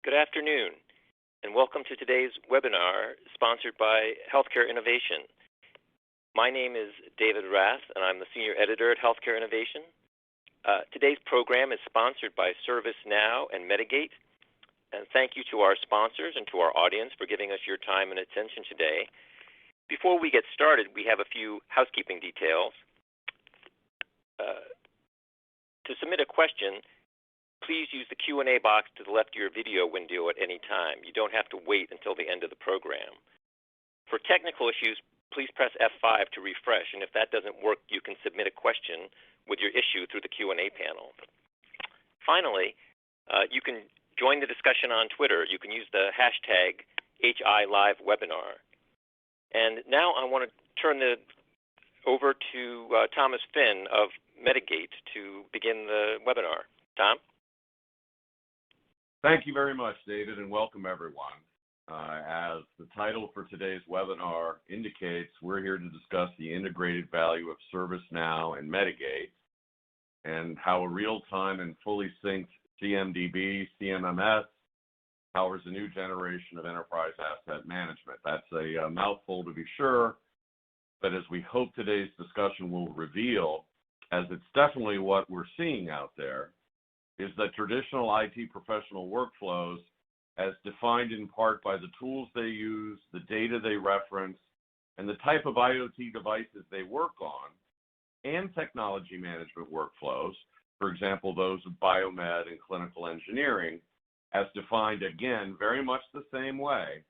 Good afternoon, and welcome to today's webinar sponsored by Healthcare Innovation. My name is David Rath, and I'm the Senior Editor at Healthcare Innovation. Today's program is sponsored by ServiceNow and Medigate, and thank you to our sponsors and to our audience for giving us your time and attention today. Before we get started, we have a few housekeeping details. To submit a question, please use the Q&A box to the left of your video window at any time. You don't have to wait until the end of the program. For technical issues, please press F5 to refresh, and if that doesn't work, you can submit a question with your issue through the Q&A panel. Finally, you can join the discussion on Twitter. You can use the hashtag HILiveWebinar. And now I want to turn over to Thomas Finn of Medigate to begin the webinar. Tom? Thank you very much, David, and welcome everyone. As the title for today's webinar indicates, we're here to discuss the integrated value of ServiceNow and Medigate and how a real-time and fully synced CMDB, CMMS powers a new generation of enterprise asset management. That's a mouthful to be sure, but as we hope today's discussion will reveal, as it's definitely what we're seeing out there, is that traditional IT professional workflows, as defined in part by the tools they use, the data they reference, and the type of IoT devices they work on, and technology management workflows, for example, those of biomed and clinical engineering, as defined again very much the same way,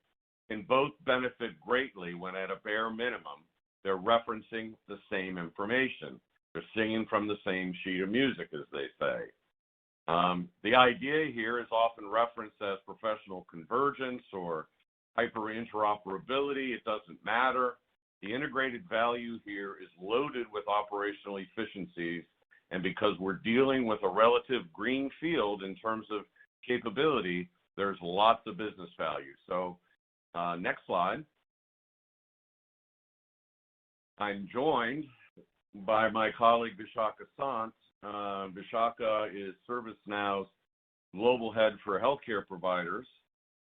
can both benefit greatly when at a bare minimum they're referencing the same information. They're singing from the same sheet of music, as they say. The idea here is often referenced as professional convergence or hyper-interoperability. It doesn't matter. The integrated value here is loaded with operational efficiencies, and because we're dealing with a relative green field in terms of capability, there's lots of business value. So next slide. I'm joined by my colleague Vishaka Sant. Vishaka is ServiceNow's global head for healthcare providers.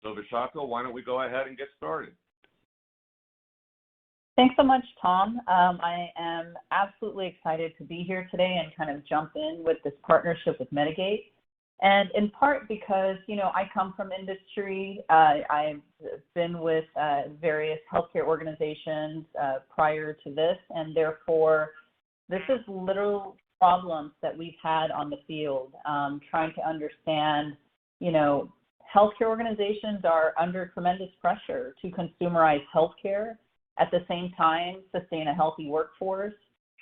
So Vishaka, why don't we go ahead and get started? Thanks so much, Tom. I am absolutely excited to be here today and kind of jump in with this partnership with Medigate. And in part because, I come from industry. I've been with various healthcare organizations prior to this, and therefore, this is literal problems that we've had on the field, trying to understand, healthcare organizations are under tremendous pressure to consumerize healthcare, at the same time sustain a healthy workforce,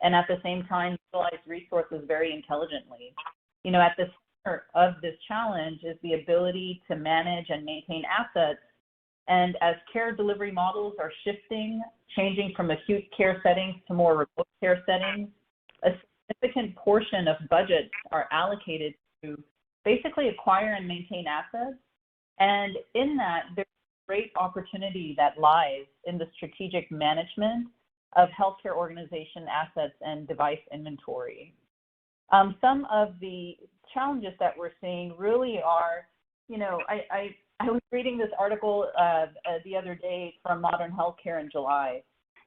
and at the same time utilize resources very intelligently. At the center of this challenge is the ability to manage and maintain assets. And as care delivery models are shifting, changing from acute care settings to more remote care settings, a significant portion of budgets are allocated to basically acquire and maintain assets. And in that, there's great opportunity that lies in the strategic management of healthcare organization assets and device inventory. Some of the challenges that we're seeing really are, I was reading this article the other day from Modern Healthcare in July.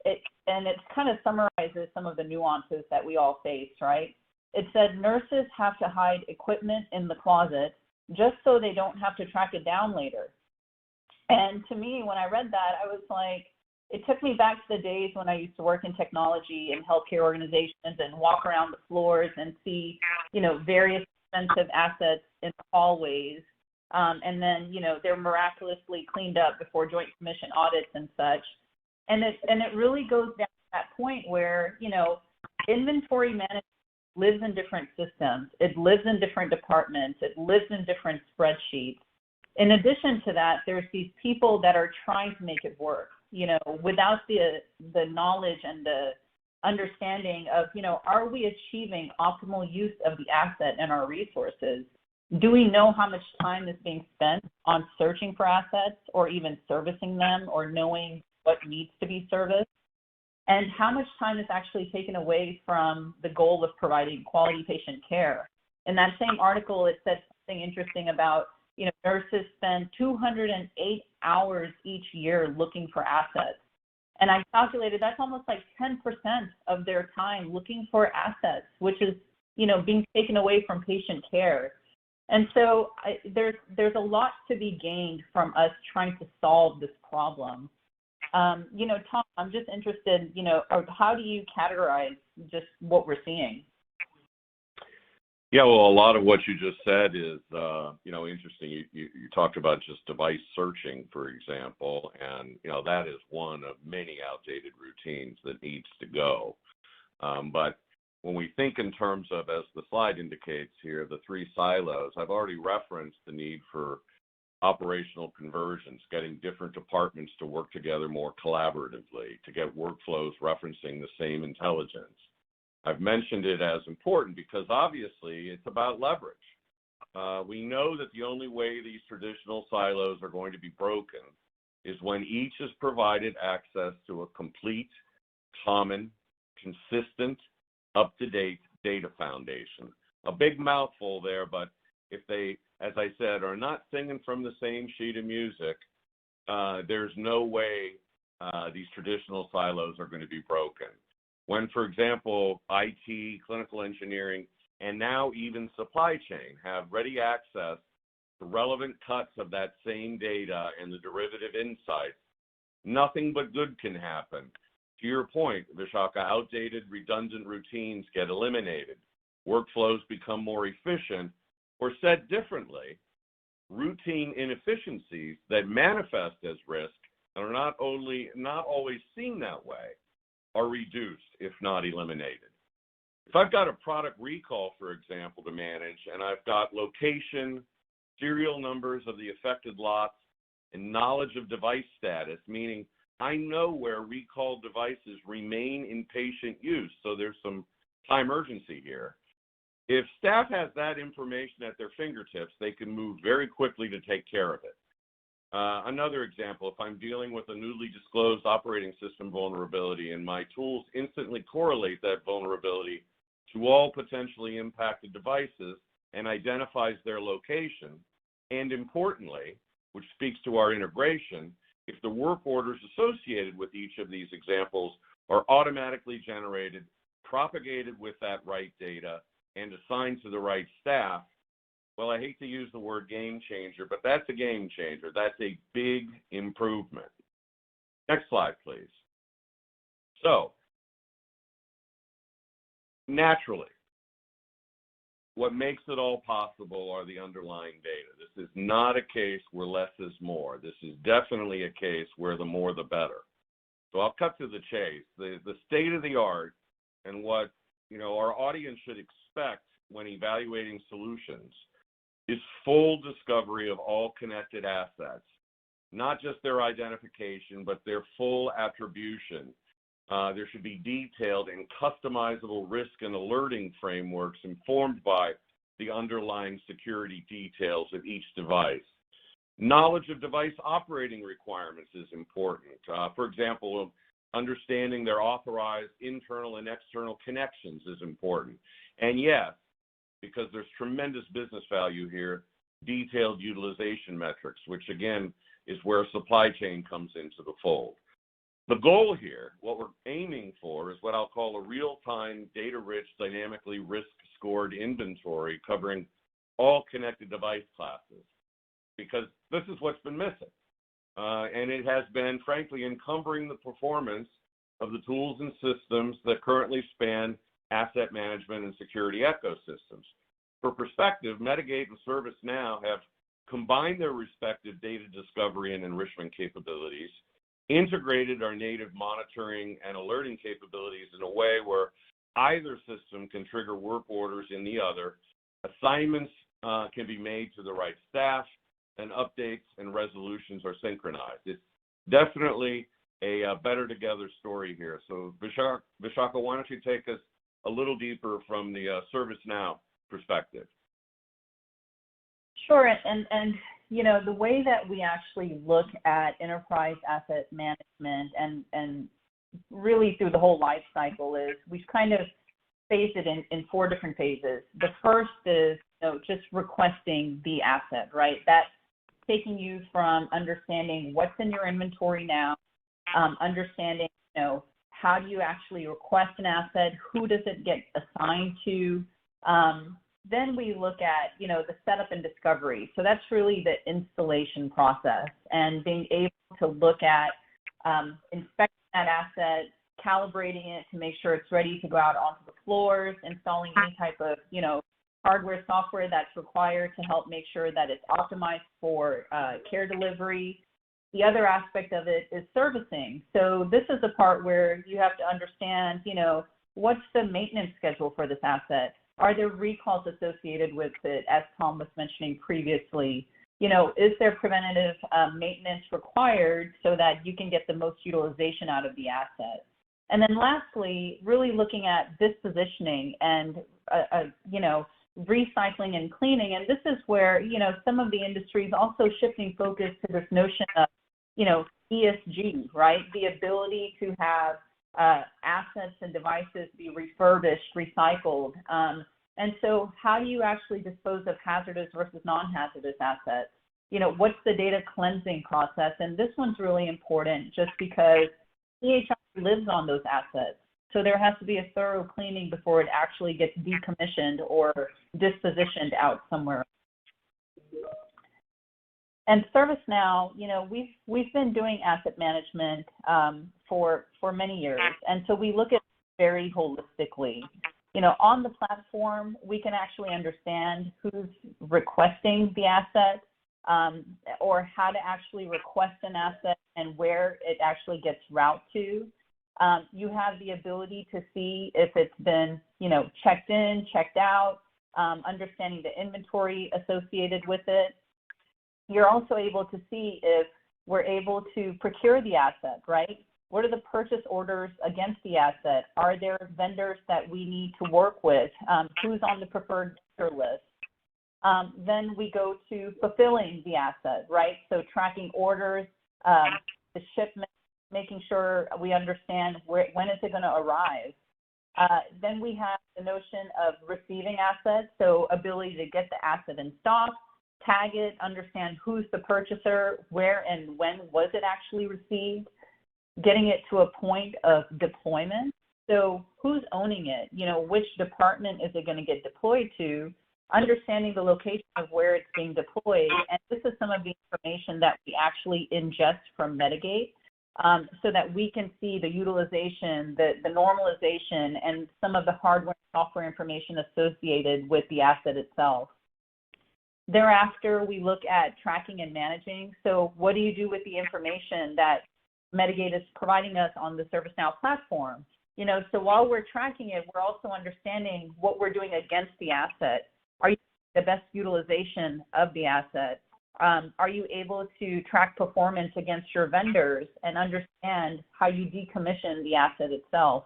It kind of summarizes some of the nuances that we all face, right? It said nurses have to hide equipment in the closet just so they don't have to track it down later. And to me, when I read that, I was like, it took me back to the days when I used to work in technology and healthcare organizations and walk around the floors and see, various expensive assets in the hallways. And then, they're miraculously cleaned up before Joint Commission audits and such. And it really goes down to that point where, inventory management lives in different systems. It lives in different departments. It lives in different spreadsheets. In addition to that, there's these people that are trying to make it work, without the knowledge and the understanding of, are we achieving optimal use of the asset and our resources? Do we know how much time is being spent on searching for assets or even servicing them or knowing what needs to be serviced? And how much time is actually taken away from the goal of providing quality patient care? In that same article, it said something interesting about nurses spend 208 hours each year looking for assets. And I calculated that's almost like 10% of their time looking for assets, which is, being taken away from patient care. And so there's a lot to be gained from us trying to solve this problem. Tom, I'm just interested, how do you categorize just what we're seeing? Yeah, well, a lot of what you just said is, interesting. You talked about just device searching, for example, and, that is one of many outdated routines that needs to go. But when we think in terms of, as the slide indicates here, the three silos, I've already referenced the need for operational convergence, getting different departments to work together more collaboratively, to get workflows referencing the same intelligence. I've mentioned it as important because obviously it's about leverage. We know that the only way these traditional silos are going to be broken is when each is provided access to a complete, common, consistent, up-to-date data foundation. A big mouthful there, but if they, as I said, are not singing from the same sheet of music, there's no way these traditional silos are going to be broken. When, for example, IT, clinical engineering, and now even supply chain have ready access to relevant cuts of that same data and the derivative insights, nothing but good can happen. To your point, Vishaka, outdated, redundant routines get eliminated. Workflows become more efficient, or said differently, routine inefficiencies that manifest as risk and are not always seen that way are reduced, if not eliminated. If I've got a product recall, for example, to manage, and I've got location, serial numbers of the affected lots, and knowledge of device status, meaning I know where recalled devices remain in patient use, so there's some time urgency here. If staff has that information at their fingertips, they can move very quickly to take care of it. Another example, if I'm dealing with a newly disclosed operating system vulnerability and my tools instantly correlate that vulnerability to all potentially impacted devices and identifies their location, and importantly, which speaks to our integration, if the work orders associated with each of these examples are automatically generated, propagated with that right data, and assigned to the right staff, well, I hate to use the word game changer, but that's a game changer. That's a big improvement. Next slide, please. So, naturally, what makes it all possible are the underlying data. This is not a case where less is more. This is definitely a case where the more the better. So I'll cut to the chase. The state of the art and what our audience should expect when evaluating solutions is full discovery of all connected assets, not just their identification, but their full attribution. There should be detailed and customizable risk and alerting frameworks informed by the underlying security details of each device. Knowledge of device operating requirements is important. For example, understanding their authorized internal and external connections is important. And yes, because there's tremendous business value here, detailed utilization metrics, which again is where supply chain comes into the fold. The goal here, what we're aiming for, is what I'll call a real-time, data-rich, dynamically risk-scored inventory covering all connected device classes, because this is what's been missing. And it has been, frankly, encumbering the performance of the tools and systems that currently span asset management and security ecosystems. For perspective, Medigate and ServiceNow have combined their respective data discovery and enrichment capabilities, integrated our native monitoring and alerting capabilities in a way where either system can trigger work orders in the other, assignments can be made to the right staff, and updates and resolutions are synchronized. It's definitely a better together story here. So Vishaka, why don't you take us a little deeper from the ServiceNow perspective? Sure, and the way that we actually look at enterprise asset management and really through the whole life cycle is we've kind of phase it in 4 different phases. The first is, just requesting the asset, right? That's taking you from understanding what's in your inventory now, understanding, how do you actually request an asset, who does it get assigned to. Then we look at, the setup and discovery. So that's really the installation process, and being able to look at inspecting that asset, calibrating it to make sure it's ready to go out onto the floors, installing any type of, hardware, software that's required to help make sure that it's optimized for care delivery. The other aspect of it is servicing. So this is the part where you have to understand, what's the maintenance schedule for this asset? Are there recalls associated with it, as Tom was mentioning previously? Is there preventative maintenance required so that you can get the most utilization out of the asset? And then lastly, really looking at dispositioning and, recycling and cleaning. And this is where, some of the industries also shifting focus to this notion of, ESG, right? The ability to have assets and devices be refurbished, recycled. And so how do you actually dispose of hazardous versus non-hazardous assets? What's the data cleansing process? And this one's really important just because EHI lives on those assets. So there has to be a thorough cleaning before it actually gets decommissioned or dispositioned out somewhere. And ServiceNow, we've been doing asset management for many years, and so we look at it very holistically. On the platform, we can actually understand who's requesting the asset, or how to actually request an asset and where it actually gets routed to. You have the ability to see if it's been, checked in, checked out, understanding the inventory associated with it. You're also able to see if we're able to procure the asset, right? What are the purchase orders against the asset? Are there vendors that we need to work with? Who's on the preferred vendor list? Then we go to fulfilling the asset, right? So tracking orders, the shipment, making sure we understand when is it going to arrive. Then we have the notion of receiving assets, so ability to get the asset in stock, tag it, understand who's the purchaser, where and when was it actually received, getting it to a point of deployment. So who's owning it? Which department is it going to get deployed to? Understanding the location of where it's being deployed. And this is some of the information that we actually ingest from Medigate, so that we can see the utilization, the normalization, and some of the hardware and software information associated with the asset itself. Thereafter, we look at tracking and managing. So what do you do with the information that Medigate is providing us on the ServiceNow platform? So while we're tracking it, we're also understanding what we're doing against the asset. Are you the best utilization of the asset? Are you able to track performance against your vendors and understand how you decommission the asset itself?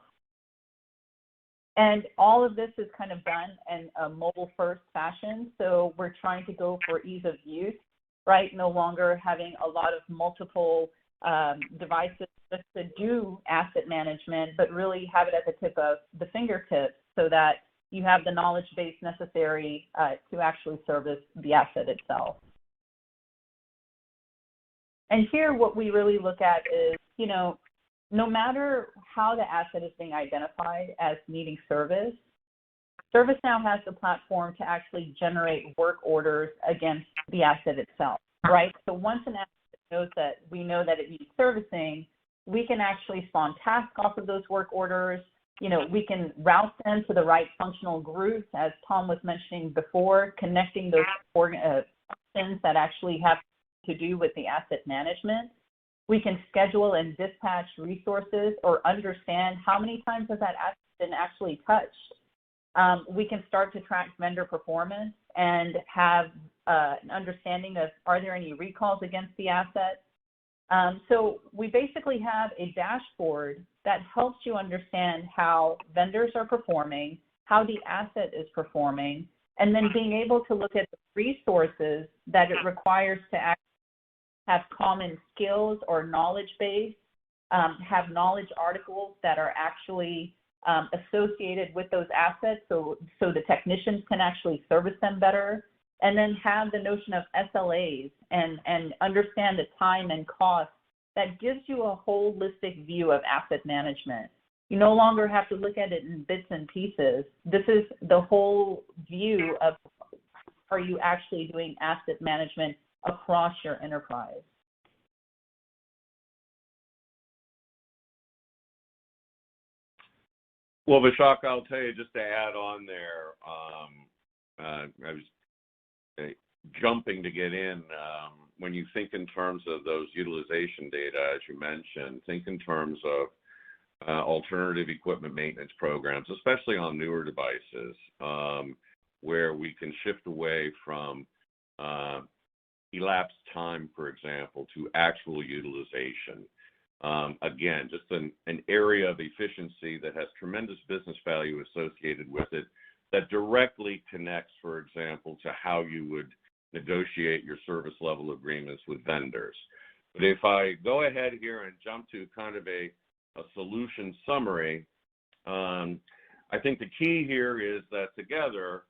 And all of this is kind of done in a mobile-first fashion. So we're trying to go for ease of use, right? No longer having a lot of multiple devices just to do asset management, but really have it at the tip of the fingertips so that you have the knowledge base necessary to actually service the asset itself. And here what we really look at is, no matter how the asset is being identified as needing service, ServiceNow has the platform to actually generate work orders against the asset itself, right? So once an asset knows that we know that it needs servicing, we can actually spawn tasks off of those work orders. We can route them to the right functional groups, as Tom was mentioning before, connecting those functions that actually have to do with the asset management. We can schedule and dispatch resources or understand how many times has that asset been actually touched. We can start to track vendor performance and have an understanding of, are there any recalls against the asset? So we basically have a dashboard that helps you understand how vendors are performing, how the asset is performing, and then being able to look at the resources that it requires to actually have common skills or knowledge base, have knowledge articles that are actually associated with those assets so the technicians can actually service them better, and then have the notion of SLAs and understand the time and cost. That gives you a holistic view of asset management. You no longer have to look at it in bits and pieces. This is the whole view of, are you actually doing asset management across your enterprise? Well, Vishaka, I'll tell you, just to add on there, I was jumping to get in. When you think in terms of those utilization data, as you mentioned, think in terms of alternative equipment maintenance programs, especially on newer devices, where we can shift away from elapsed time, for example, to actual utilization. Again, just an area of efficiency that has tremendous business value associated with it that directly connects, for example, to how you would negotiate your service level agreements with vendors. But if I go ahead here and jump to kind of a solution summary, I think the key here is that together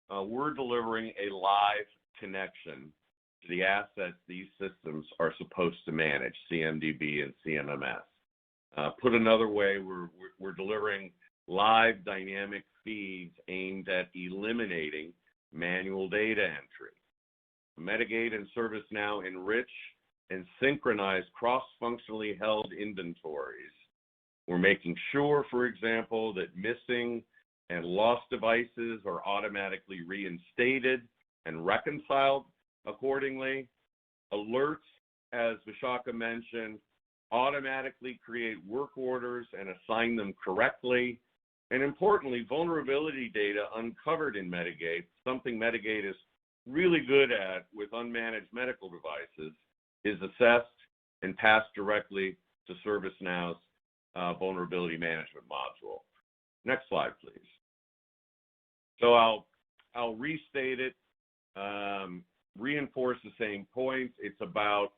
we're delivering a live connection to the assets these systems are supposed to manage, CMDB and CMMS. Put another way, we're delivering live dynamic feeds aimed at eliminating manual data entry. Medigate and ServiceNow enrich and synchronize cross-functionally held inventories. We're making sure, for example, that missing and lost devices are automatically reinstated and reconciled accordingly. Alerts, as Vishaka mentioned, automatically create work orders and assign them correctly. And importantly, vulnerability data uncovered in Medigate, something Medigate is really good at with unmanaged medical devices, is assessed and passed directly to ServiceNow's vulnerability management module. Next slide, please. So I'll restate it, reinforce the same points. It's about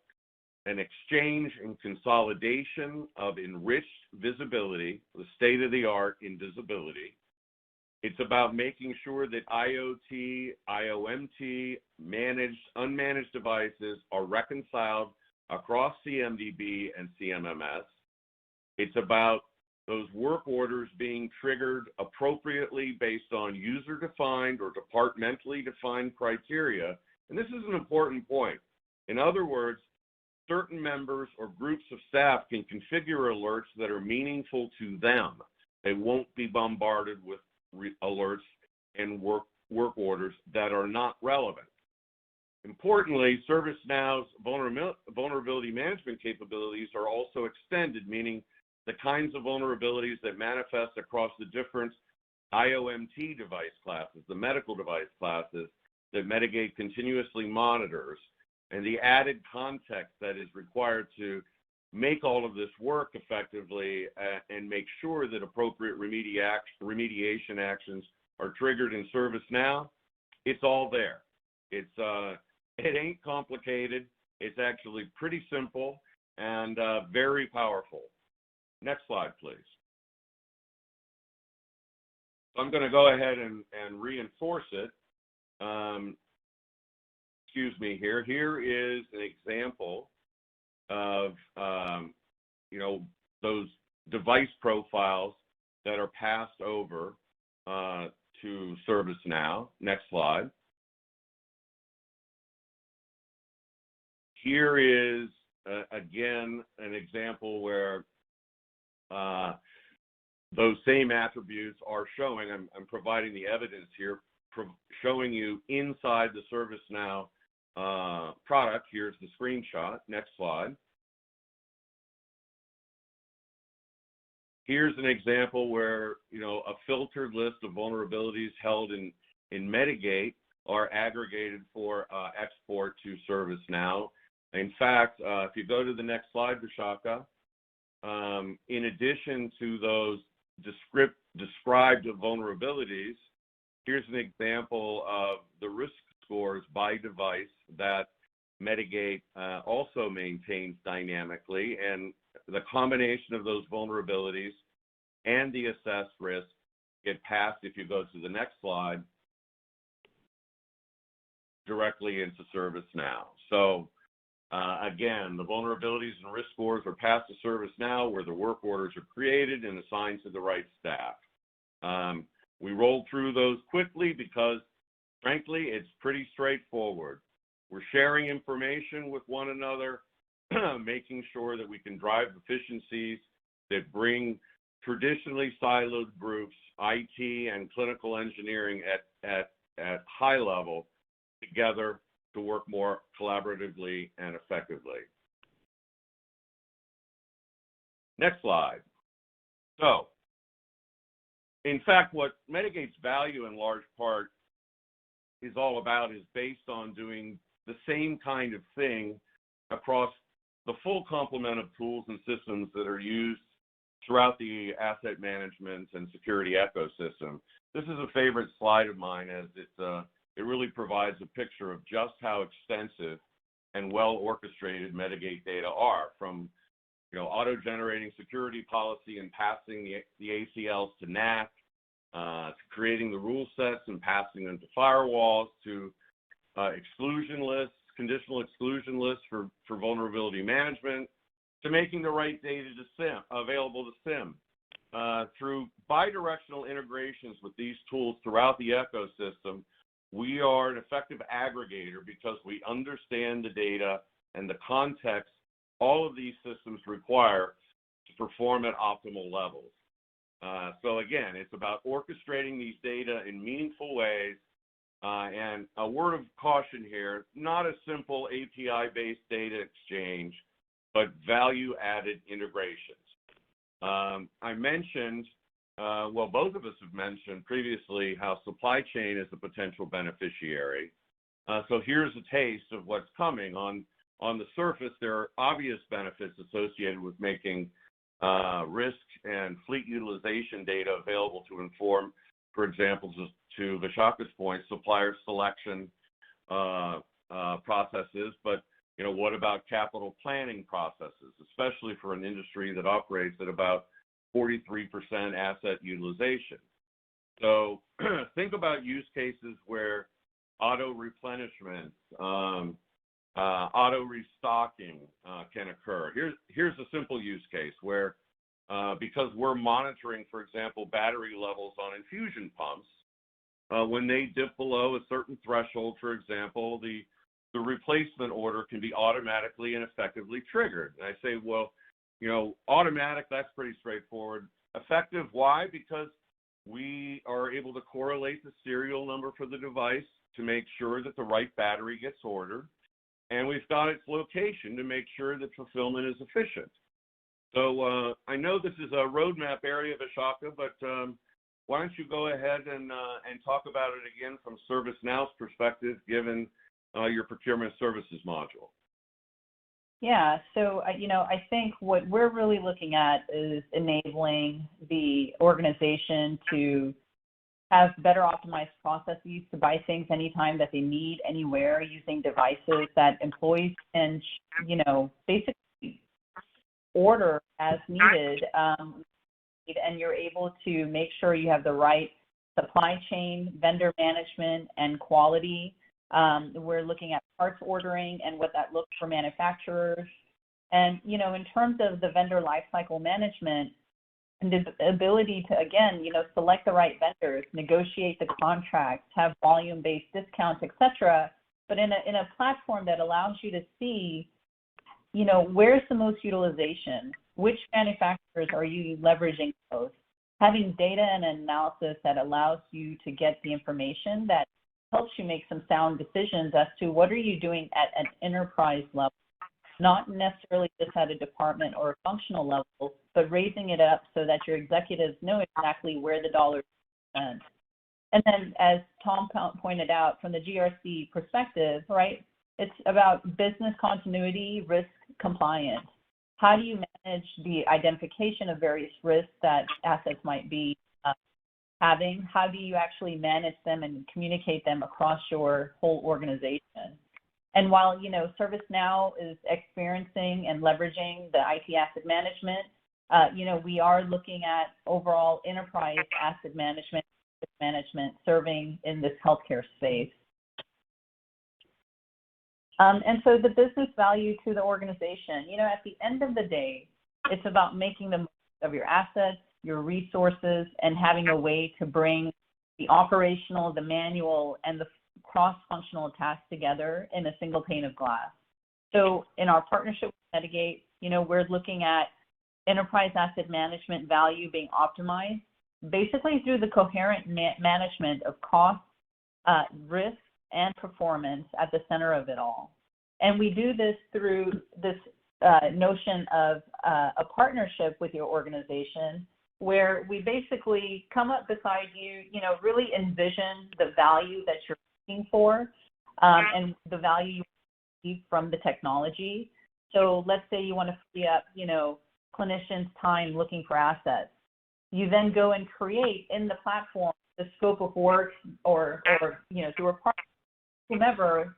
an exchange and consolidation of enriched visibility, the state-of-the-art in visibility. It's about making sure that IoT, IoMT, managed, unmanaged devices are reconciled across CMDB and CMMS. It's about those work orders being triggered appropriately based on user-defined or departmentally defined criteria. And this is an important point. In other words, certain members or groups of staff can configure alerts that are meaningful to them. They won't be bombarded with alerts and work orders that are not relevant. Importantly, ServiceNow's vulnerability management capabilities are also extended, meaning the kinds of vulnerabilities that manifest across the different IoMT device classes, the medical device classes that Medigate continuously monitors, and the added context that is required to make all of this work effectively and make sure that appropriate remediation actions are triggered in ServiceNow. It's all there. It ain't complicated. It's actually pretty simple and very powerful. Next slide, please. So I'm going to go ahead and reinforce it. Excuse me here. Here is an example of those device profiles that are passed over to ServiceNow. Next slide. Here is again an example where those same attributes are showing. I'm providing the evidence here, showing you inside the ServiceNow product. Here's the screenshot. Next slide. Here's an example where a filtered list of vulnerabilities held in Medigate are aggregated for export to ServiceNow. In fact, if you go to the next slide, Vishaka, in addition to those described vulnerabilities, here's an example of the risk scores by device that Medigate also maintains dynamically, and the combination of those vulnerabilities and the assessed risk get passed, if you go to the next slide, directly into ServiceNow. So again, the vulnerabilities and risk scores are passed to ServiceNow, where the work orders are created and assigned to the right staff. We rolled through those quickly because, frankly, it's pretty straightforward. We're sharing information with one another, making sure that we can drive efficiencies that bring traditionally siloed groups, IT and clinical engineering at high level, together to work more collaboratively and effectively. Next slide. So, in fact, what Medigate's value in large part is all about is based on doing the same kind of thing across the full complement of tools and systems that are used throughout the asset management and security ecosystem. This is a favorite slide of mine, as it really provides a picture of just how extensive and well orchestrated Medigate data are, from auto-generating security policy and passing the ACLs to NAC, to creating the rule sets and passing them to firewalls, to exclusion lists, conditional exclusion lists for vulnerability management, to making the right data to SIM, available to SIM. Through bidirectional integrations with these tools throughout the ecosystem, we are an effective aggregator because we understand the data and the context all of these systems require to perform at optimal levels. So again, it's about orchestrating these data in meaningful ways, and a word of caution here, not a simple API-based data exchange, but value-added integrations. I mentioned, well, both of us have mentioned previously how supply chain is a potential beneficiary. So here's a taste of what's coming. On the surface, there are obvious benefits associated with making risk and fleet utilization data available to inform, for example, to Vishaka's point, supplier selection processes. But what about capital planning processes, especially for an industry that operates at about 43% asset utilization? So think about use cases where auto replenishment, auto restocking can occur. Here's a simple use case where, because we're monitoring, for example, battery levels on infusion pumps, when they dip below a certain threshold, for example, the replacement order can be automatically and effectively triggered. And I say, well, automatic, that's pretty straightforward. Effective, why? Because we are able to correlate the serial number for the device to make sure that the right battery gets ordered, and we've got its location to make sure that fulfillment is efficient. So I know this is a roadmap area, Vishaka, but why don't you go ahead and talk about it again from ServiceNow's perspective, given your procurement services module? Yeah, so I think what we're really looking at is enabling the organization to have better optimized processes to buy things anytime that they need, anywhere, using devices that employees can, basically order as needed, and you're able to make sure you have the right supply chain, vendor management, and quality. We're looking at parts ordering and what that looks for manufacturers. And, in terms of the vendor lifecycle management, and the ability to, again, select the right vendors, negotiate the contracts, have volume-based discounts, et cetera, but in a platform that allows you to see, where's the most utilization, which manufacturers are you leveraging most, having data and analysis that allows you to get the information that helps you make some sound decisions as to what are you doing at an enterprise level, not necessarily just at a department or a functional level, but raising it up so that your executives know exactly where the dollars are spent. And then, as Tom pointed out, from the GRC perspective, right, it's about business continuity, risk compliance. How do you manage the identification of various risks that assets might be having? How do you actually manage them and communicate them across your whole organization? And while, ServiceNow is experiencing and leveraging the IT asset management, We are looking at overall enterprise asset management, serving in this healthcare space. And so the business value to the organization, at the end of the day, it's about making the most of your assets, your resources, and having a way to bring the operational, the manual, and the cross-functional tasks together in a single pane of glass. So in our partnership with Medigate, we're looking at enterprise asset management value being optimized basically through the coherent management of cost, risk, and performance at the center of it all. And we do this through this notion of a partnership with your organization, where we basically come up beside you, really envision the value that you're looking for and the value you receive from the technology. So let's say you want to free up, clinicians' time looking for assets. You then go and create in the platform the scope of work or through a partner, whomever,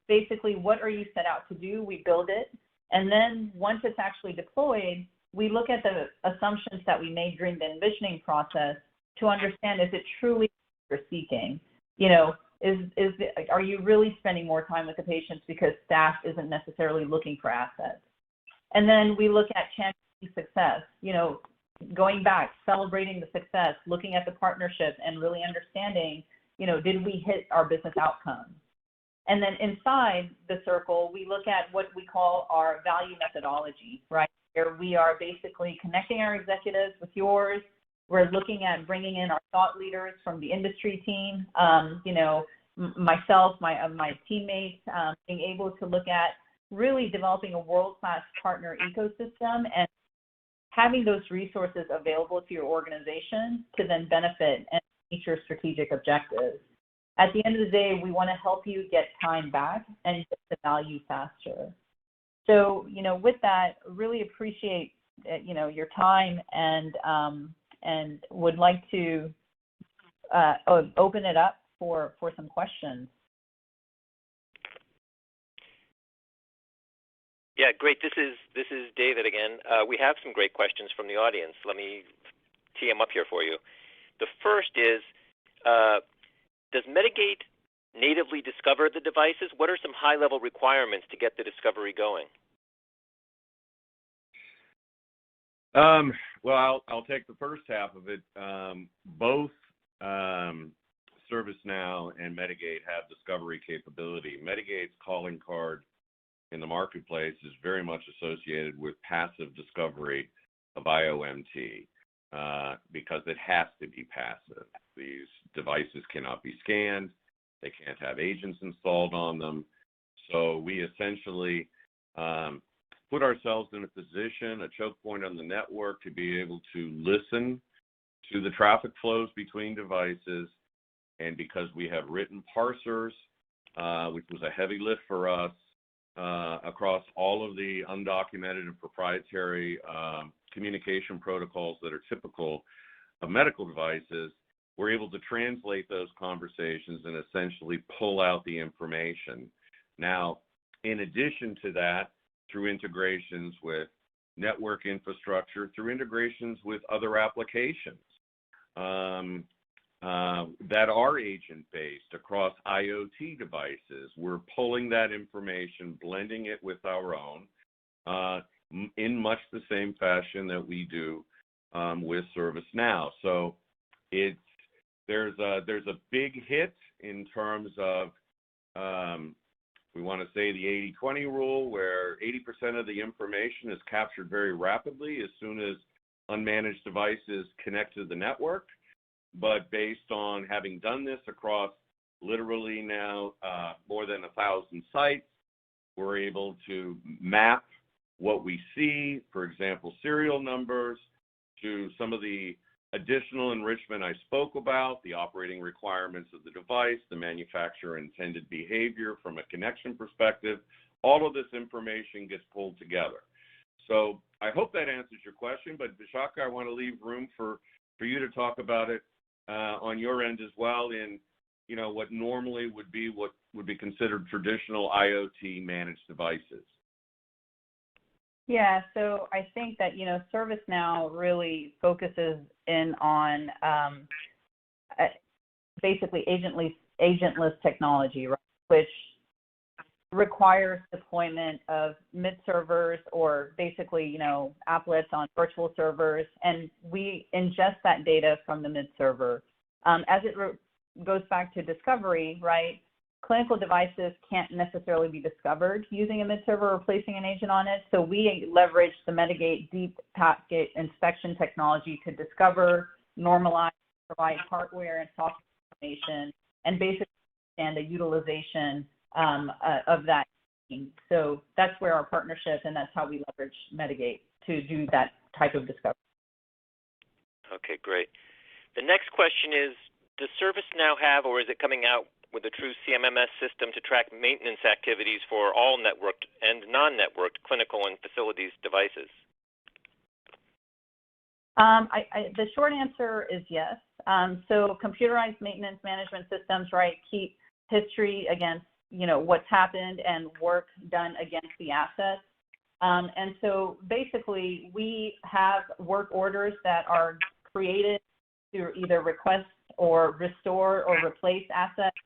basically what are you set out to do? We build it. And then once it's actually deployed, we look at the assumptions that we made during the envisioning process to understand, is it truly what you're seeking? Are you really spending more time with the patients because staff isn't necessarily looking for assets? And then we look at championing success, going back, celebrating the success, looking at the partnership and really understanding, did we hit our business outcomes? And then inside the circle, we look at what we call our value methodology, right? Where we are basically connecting our executives with yours. We're looking at bringing in our thought leaders from the industry team, myself, my teammates, being able to look at really developing a world-class partner ecosystem and having those resources available to your organization to then benefit and meet your strategic objectives. At the end of the day, we want to help you get time back and get the value faster. So, with that, really appreciate, your time and would like to open it up for some questions. Yeah, great. This is David again. We have some great questions from the audience. Let me tee them up here for you. The first is, does Medigate natively discover the devices? What are some high-level requirements to get the discovery going? Well, I'll take the first half of it. Both ServiceNow and Medigate have discovery capability. Medigate's calling card in the marketplace is very much associated with passive discovery of IoMT because it has to be passive. These devices cannot be scanned. They can't have agents installed on them. So we essentially put ourselves in a position, a choke point on the network, to be able to listen to the traffic flows between devices. And because we have written parsers, which was a heavy lift for us, across all of the undocumented and proprietary communication protocols that are typical of medical devices, we're able to translate those conversations and essentially pull out the information. Now, in addition to that, through integrations with network infrastructure, through integrations with other applications that are agent-based across IoT devices, we're pulling that information, blending it with our own in much the same fashion that we do with ServiceNow. So there's a big hit in terms of we want to say the 80-20 rule, where 80% of the information is captured very rapidly as soon as unmanaged devices connect to the network. But based on having done this across literally now more than 1,000 sites, we're able to map what we see, for example, serial numbers, to some of the additional enrichment I spoke about, the operating requirements of the device, the manufacturer intended behavior from a connection perspective. All of this information gets pulled together. So I hope that answers your question, but Vishaka, I want to leave room for you to talk about it on your end as well in, what normally would be considered traditional IoT managed devices. Yeah, so I think that, ServiceNow really focuses in on basically agentless technology, right, which requires deployment of mid servers or basically, applets on virtual servers, and we ingest that data from the mid server. As it goes back to discovery, right? Clinical devices can't necessarily be discovered using a mid server or placing an agent on it. So we leverage the Medigate deep packet inspection technology to discover, normalize, provide hardware and software information, and basically understand the utilization of that. So that's where our partnership, and that's how we leverage Medigate to do that type of discovery. Okay, great. The next question is, does ServiceNow have, or is it coming out with a true CMMS system to track maintenance activities for all networked and non-networked clinical and facilities devices? The short answer is yes. So computerized maintenance management systems, right, keep history against, what's happened and work done against the assets. And so basically we have work orders that are created to either request or restore or replace assets.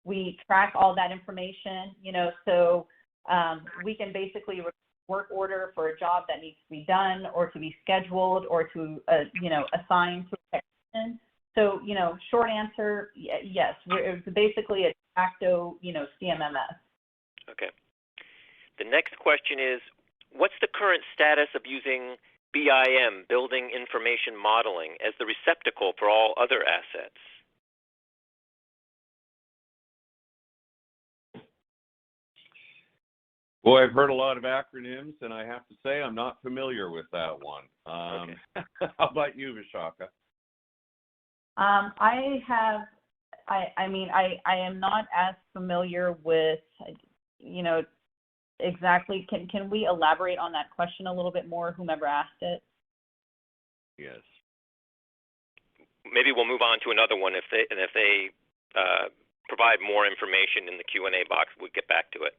We track all that information, so we can basically work order for a job that needs to be done or to be scheduled or to, assign to a technician. So, short answer, yes, it's basically a de facto, CMMS. Okay. The next question is, what's the current status of using BIM, Building Information Modeling, as the receptacle for all other assets? Boy, I've heard a lot of acronyms, and I have to say I'm not familiar with that one. Okay. How about you, Vishaka? I am not as familiar with, exactly. Can we elaborate on that question a little bit more, whomever asked it? Yes. Maybe we'll move on to another one if they provide more information in the Q&A box. We'll get back to it.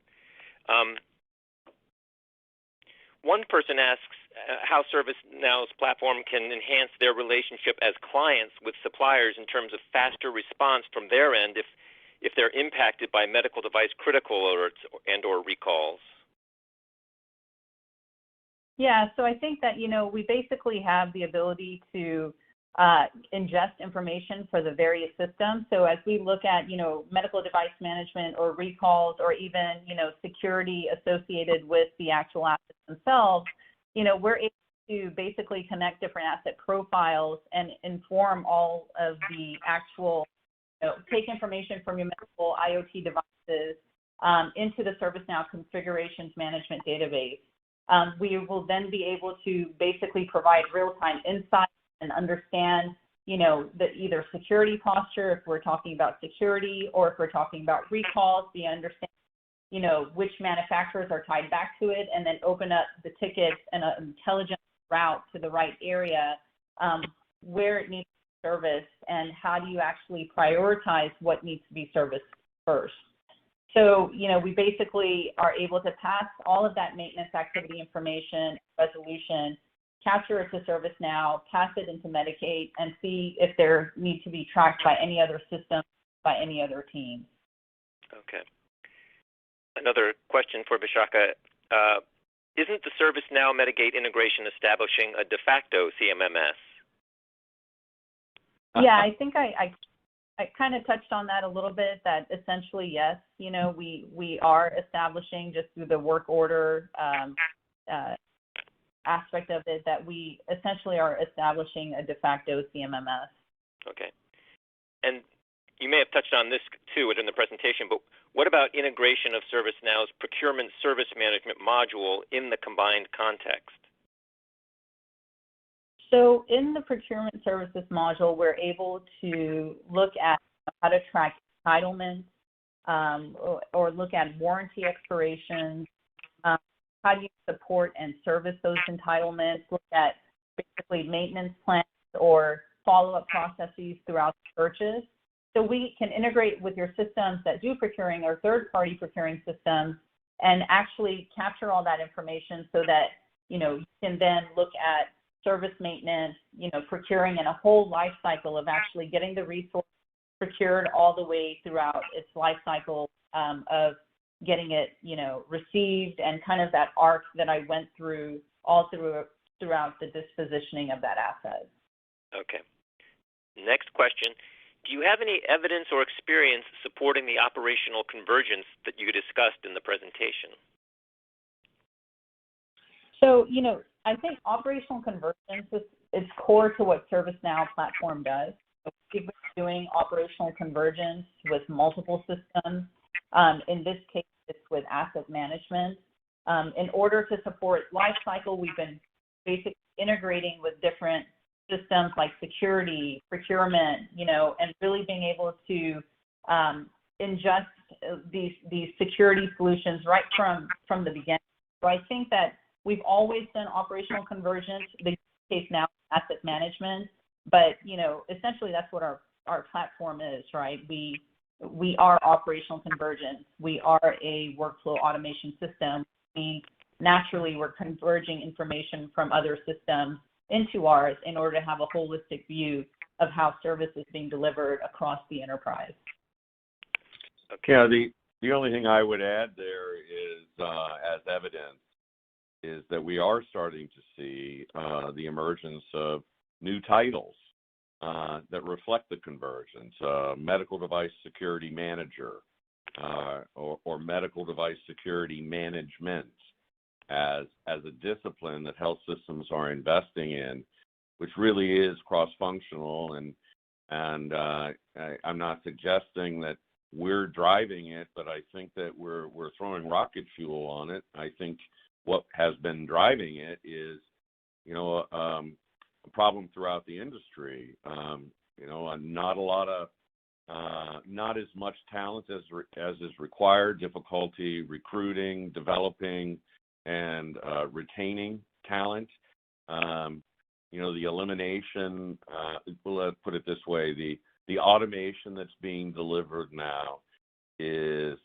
One person asks how ServiceNow's platform can enhance their relationship as clients with suppliers in terms of faster response from their end if they're impacted by medical device critical alerts and/or recalls. Yeah, so I think that, we basically have the ability to ingest information for the various systems. So as we look at, medical device management or recalls or even, security associated with the actual assets themselves, we're able to basically connect different asset profiles and inform all of the actual, take information from your medical IoT devices into the ServiceNow configurations management database. We will then be able to basically provide real-time insights and understand, the either security posture, if we're talking about security, or if we're talking about recalls, we understand, which manufacturers are tied back to it, and then open up the tickets and an intelligent route to the right area where it needs to be serviced, and how do you actually prioritize what needs to be serviced first. So, we basically are able to pass all of that maintenance activity information, resolution, capture it to ServiceNow, pass it into Medigate, and see if there need to be tracked by any other system, by any other team. Okay. Another question for Vishaka. Isn't the ServiceNow Medigate integration establishing a de facto CMMS? Yeah, I think I kind of touched on that a little bit, that essentially, yes, we are establishing, just through the work order aspect of it, that we essentially are establishing a de facto CMMS. Okay. And you may have touched on this too in the presentation, but what about integration of ServiceNow's procurement service management module in the combined context? So in the procurement services module, we're able to look at how to track entitlements or look at warranty expirations. How do you support and service those entitlements? Look at basically maintenance plans or follow-up processes throughout the purchase. So we can integrate with your systems that do procuring or third-party procuring systems and actually capture all that information so that, you can then look at service maintenance, procuring in a whole life cycle of actually getting the resource procured all the way throughout its life cycle of getting it, received, and kind of that arc that I went through throughout the dispositioning of that asset. Okay. Next question. Do you have any evidence or experience supporting the operational convergence that you discussed in the presentation? So, I think operational convergence is core to what ServiceNow platform does. So we've been doing operational convergence with multiple systems. In this case, it's with asset management. In order to support Lifecycle, we've been basically integrating with different systems like security, procurement, and really being able to ingest these security solutions right from the beginning. So I think that we've always done operational convergence. The case now is asset management, but essentially that's what our platform is, right? We are operational convergence. We are a workflow automation system. Naturally, we're converging information from other systems into ours in order to have a holistic view of how service is being delivered across the enterprise. Okay. Yeah, the only thing I would add there is, as evidence, is that we are starting to see the emergence of new titles that reflect the convergence. Medical device security manager or medical device security management as a discipline that health systems are investing in, which really is cross-functional. And I'm not suggesting that we're driving it, but I think that we're throwing rocket fuel on it. I think what has been driving it is, a problem throughout the industry. Not as much talent as is required, difficulty recruiting, developing, and retaining talent. The elimination, let's put it this way, the automation that's being delivered now is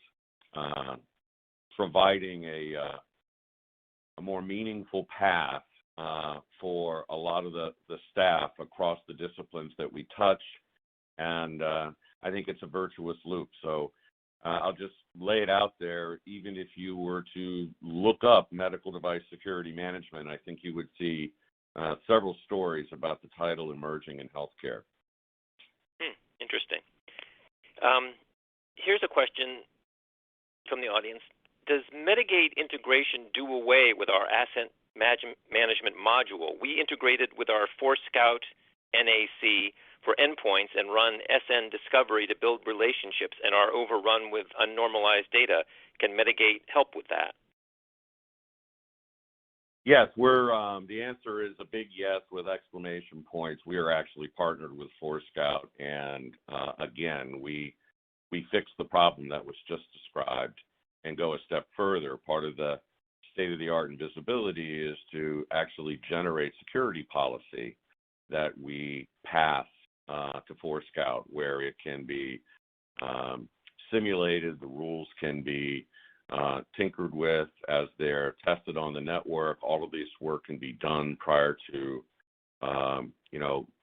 providing a more meaningful path for a lot of the staff across the disciplines that we touch, and I think it's a virtuous loop. So I'll just lay it out there. Even if you were to look up medical device security management, I think you would see several stories about the title emerging in healthcare. Interesting. Here's a question from the audience. Does Medigate integration do away with our asset management module? We integrated with our ForeScout NAC for endpoints and run SN discovery to build relationships and are overrun with unnormalized data. Can Medigate help with that? Yes, the answer is a big yes with exclamation points. We are actually partnered with ForeScout, and again, we fixed the problem that was just described and go a step further. Part of the state-of-the-art in visibility is to actually generate security policy that we pass to ForeScout, where it can be simulated, the rules can be tinkered with as they're tested on the network. All of this work can be done prior to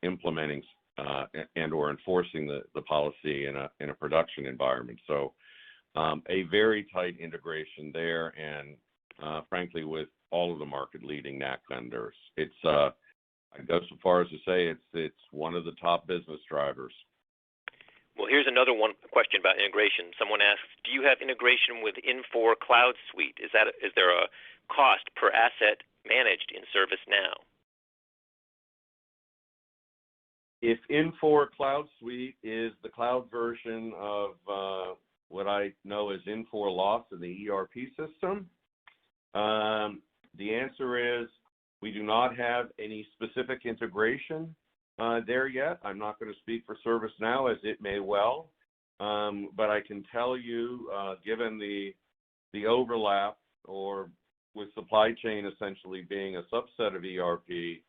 implementing and or enforcing the policy in a production environment. So a very tight integration there, and frankly, with all of the market-leading NAC vendors. I go so far as to say it's one of the top business drivers. Well, here's another question about integration. Someone asks, do you have integration with Infor Cloud Suite? Is there a cost per asset managed in ServiceNow? If Infor Cloud Suite is the cloud version of what I know as Infor Loss in the ERP system, the answer is we do not have any specific integration there yet. I'm not going to speak for ServiceNow, as it may well, but I can tell you, given the overlap, or with supply chain essentially being a subset of ERP,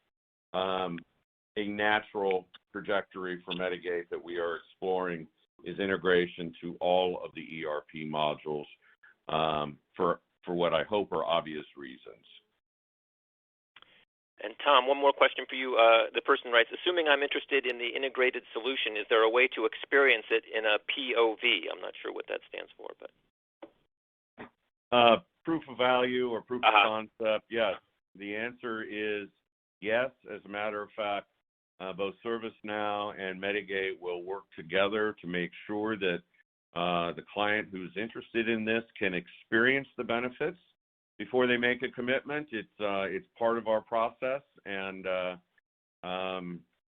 a natural trajectory for Medigate that we are exploring is integration to all of the ERP modules for what I hope are obvious reasons. And Tom, one more question for you. The person writes, assuming I'm interested in the integrated solution, is there a way to experience it in a POV? I'm not sure what that stands for, but. Proof of value or proof of concept, yes. The answer is yes. As a matter of fact, both ServiceNow and Medigate will work together to make sure that the client who's interested in this can experience the benefits before they make a commitment. It's part of our process, and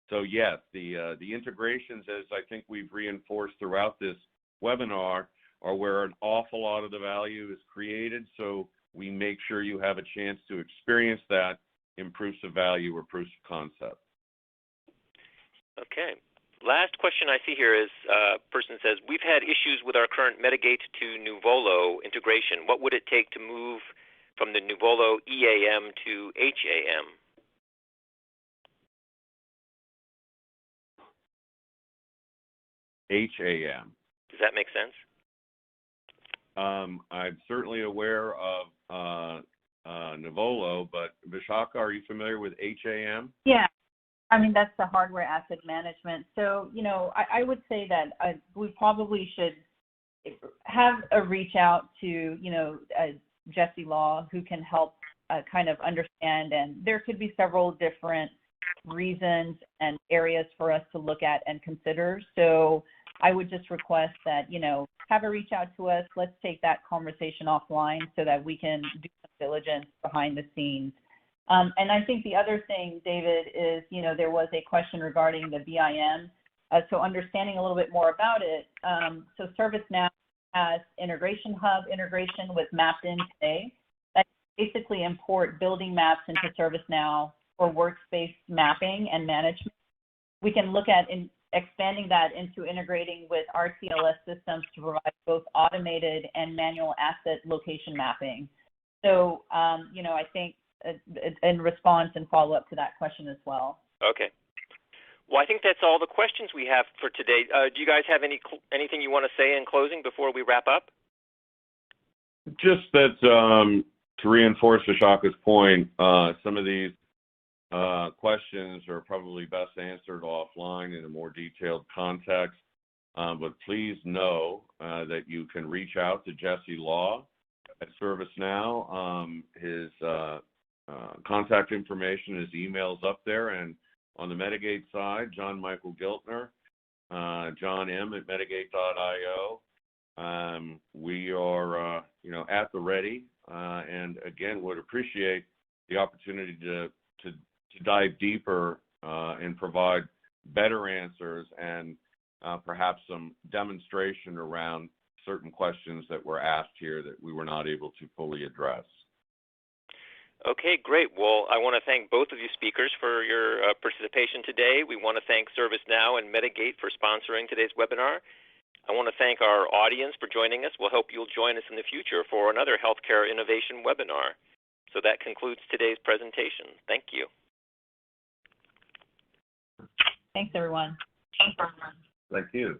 so yes, the integrations, as I think we've reinforced throughout this webinar, are where an awful lot of the value is created. So we make sure you have a chance to experience that in proofs of value or proofs of concept. Okay. Last question I see here is, person says, we've had issues with our current Metagate to Nuvolo integration. What would it take to move from the Nuvolo EAM to HAM? HAM. Does that make sense? I'm certainly aware of Nuvolo, but Vishaka, are you familiar with HAM? Yeah. I mean, that's the hardware asset management. So, you know, I would say that we probably should have a reach out to, you know, Jesse Law, who can help kind of understand, and there could be several different reasons and areas for us to look at and consider. So I would just request that, you know, have a reach out to us. Let's take that conversation offline so that we can do some diligence behind the scenes. And I think the other thing, David, is, you know, there was a question regarding the BIM. So understanding a little bit more about it, so ServiceNow has Integration Hub integration with Mapped In today. That basically import building maps into ServiceNow for workspace mapping and management. We can look at expanding that into integrating with RTLS systems to provide both automated and manual asset location mapping. So, you know, I think in response and follow up to that question as well. Okay. Well, I think that's all the questions we have for today. Do you guys have anything you want to say in closing before we wrap up? Just that to reinforce Vishaka's point, some of these questions are probably best answered offline in a more detailed context. But please know that you can reach out to Jesse Law at ServiceNow. His contact information, his email's up there, and on the Metagate side, John Michael Giltner, John M at Medigate.io. We are, you know, at the ready, and again, would appreciate the opportunity to dive deeper and provide better answers and perhaps some demonstration around certain questions that were asked here that we were not able to fully address. Okay, great. Well, I want to thank both of you speakers for your participation today. We want to thank ServiceNow and Medigate for sponsoring today's webinar. I want to thank our audience for joining us. We'll hope you'll join us in the future for another healthcare innovation webinar. So that concludes today's presentation. Thank you. Thanks, everyone. Thank you.